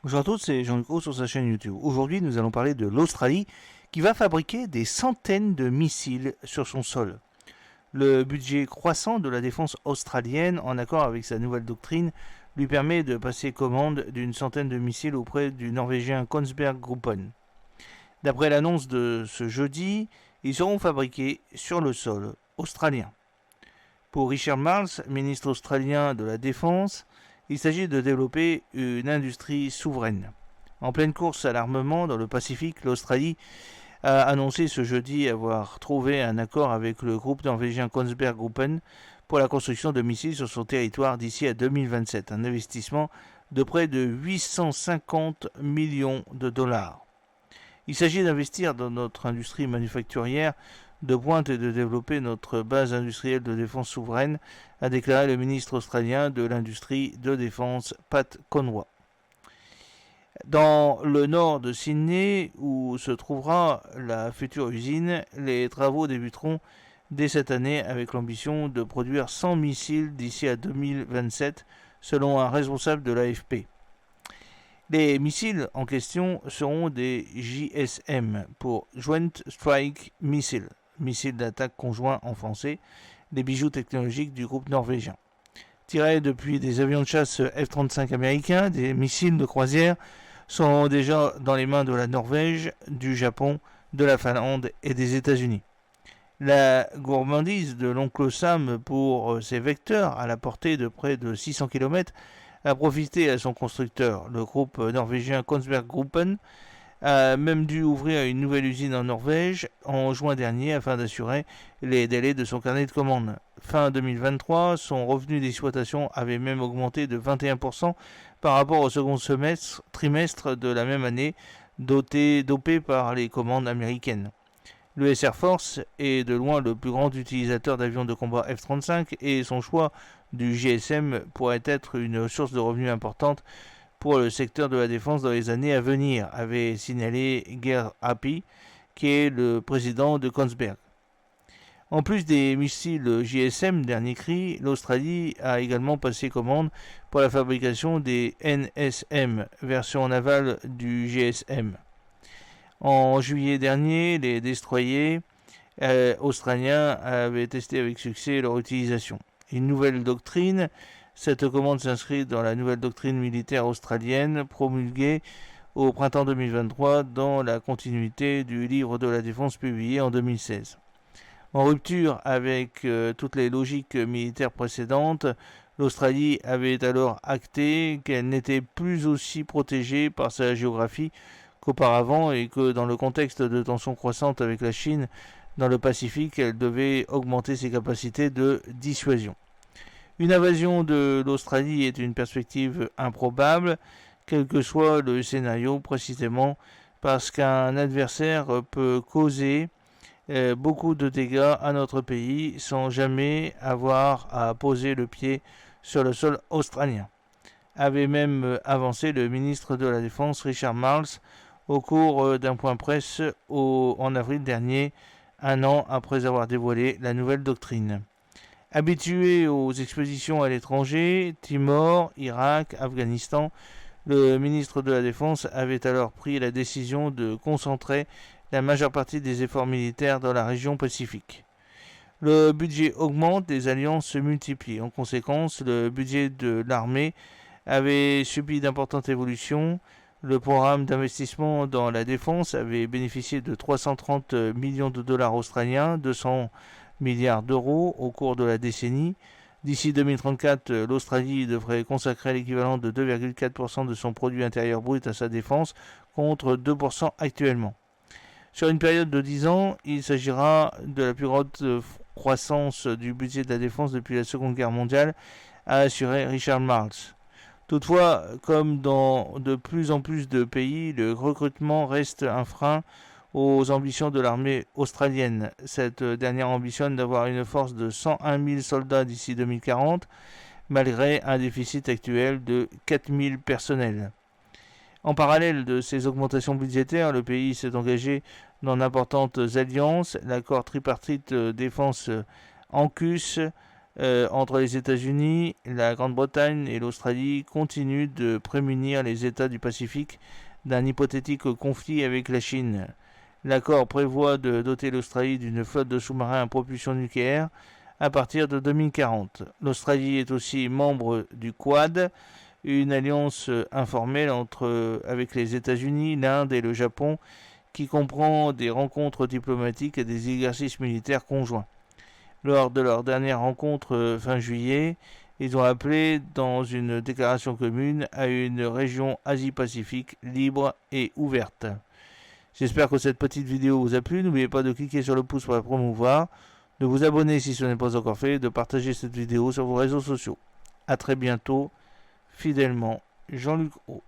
Bonjour à tous, c'est Jean-Luc Roux sur sa chaîne YouTube. Aujourd'hui, nous allons parler de l'Australie qui va fabriquer des centaines de missiles sur son sol. Le budget croissant de la défense australienne, en accord avec sa nouvelle doctrine, lui permet de passer commande d'une centaine de missiles auprès du Norvégien Kongsberg Gruppen. D'après l'annonce de ce jeudi, ils seront fabriqués sur le sol australien. Pour Richard Marles, ministre australien de la Défense, il s'agit de développer une industrie souveraine. En pleine course à l'armement dans le Pacifique, l'Australie a annoncé ce jeudi avoir trouvé un accord avec le groupe norvégien Kongsberg Gruppen pour la construction de missiles sur son territoire d'ici à 2027, un investissement de près de 850 millions de dollars. Il s'agit d'investir dans notre industrie manufacturière de pointe et de développer notre base industrielle de défense souveraine, a déclaré le ministre australien de l'industrie de défense Pat Conroy. Dans le nord de Sydney, où se trouvera la future usine, les travaux débuteront dès cette année avec l'ambition de produire 100 missiles d'ici à 2027, selon un responsable de l'AFP. Les missiles en question seront des JSM pour Joint Strike Missile, missiles d'attaque conjoint en français, des bijoux technologiques du groupe norvégien. Tirés depuis des avions de chasse F-35 américains, des missiles de croisière sont déjà dans les mains de la Norvège, du Japon, de la Finlande et des États-Unis. La gourmandise de l'oncle Sam pour ces vecteurs à la portée de près de 600 km a profité à son constructeur, le groupe norvégien Kongsberg Gruppen, a même dû ouvrir une nouvelle usine en Norvège en juin dernier afin d'assurer les délais de son carnet de commandes. Fin 2023, son revenu d'exploitation avait même augmenté de 21% par rapport au second trimestre de la même année, dopé par les commandes américaines. L'US Air Force est de loin le plus grand utilisateur d'avions de combat F-35 et son choix du GSM pourrait être une source de revenus importante pour le secteur de la défense dans les années à venir, avait signalé Geir Happy, qui est le président de Kongsberg. En plus des missiles JSM, dernier cri, l'Australie a également passé commande pour la fabrication des NSM, version navale du GSM. En juillet dernier, les destroyers australiens avaient testé avec succès leur utilisation. Une nouvelle doctrine. Cette commande s'inscrit dans la nouvelle doctrine militaire australienne promulguée au printemps 2023 dans la continuité du livre de la défense publié en 2016. En rupture avec toutes les logiques militaires précédentes, l'Australie avait alors acté qu'elle n'était plus aussi protégée par sa géographie qu'auparavant et que dans le contexte de tensions croissantes avec la Chine dans le Pacifique, elle devait augmenter ses capacités de dissuasion. Une invasion de l'Australie est une perspective improbable, quel que soit le scénario, précisément parce qu'un adversaire peut causer beaucoup de dégâts à notre pays sans jamais avoir à poser le pied sur le sol australien, avait même avancé le ministre de la Défense Richard Marles au cours d'un point presse en avril dernier, un an après avoir dévoilé la nouvelle doctrine. Habitué aux expéditions à l'étranger, Timor, Irak, Afghanistan, le ministre de la Défense avait alors pris la décision de concentrer la majeure partie des efforts militaires dans la région Pacifique. Le budget augmente, les alliances se multiplient. En conséquence, le budget de l'armée avait subi d'importantes évolutions. Le programme d'investissement dans la défense avait bénéficié de 330 millions de dollars australiens, 200 milliards d'euros au cours de la décennie. D'ici 2034, l'Australie devrait consacrer l'équivalent de 2,4% de son produit intérieur brut à sa défense contre 2% actuellement. Sur une période de 10 ans, il s'agira de la plus grande croissance du budget de la défense depuis la Seconde Guerre mondiale, a assuré Richard Marles. Toutefois, comme dans de plus en plus de pays, le recrutement reste un frein aux ambitions de l'armée australienne. Cette dernière ambitionne d'avoir une force de 101 000 soldats d'ici 2040, malgré un déficit actuel de 4 000 personnels. En parallèle de ces augmentations budgétaires, le pays s'est engagé dans d'importantes alliances. L'accord tripartite défense AUKUS entre les États-Unis, la Grande-Bretagne et l'Australie continuent de prémunir les États du Pacifique d'un hypothétique conflit avec la Chine. L'accord prévoit de doter l'Australie d'une flotte de sous-marins à propulsion nucléaire à partir de 2040. L'Australie est aussi membre du Quad, une alliance informelle avec les États-Unis, l'Inde et le Japon, qui comprend des rencontres diplomatiques et des exercices militaires conjoints. Lors de leur dernière rencontre fin juillet, ils ont appelé dans une déclaration commune à une région Asie-Pacifique libre et ouverte. J'espère que cette petite vidéo vous a plu. N'oubliez pas de cliquer sur le pouce pour la promouvoir, de vous abonner si ce n'est pas encore fait et de partager cette vidéo sur vos réseaux sociaux. A très bientôt, fidèlement, Jean-Luc Roux.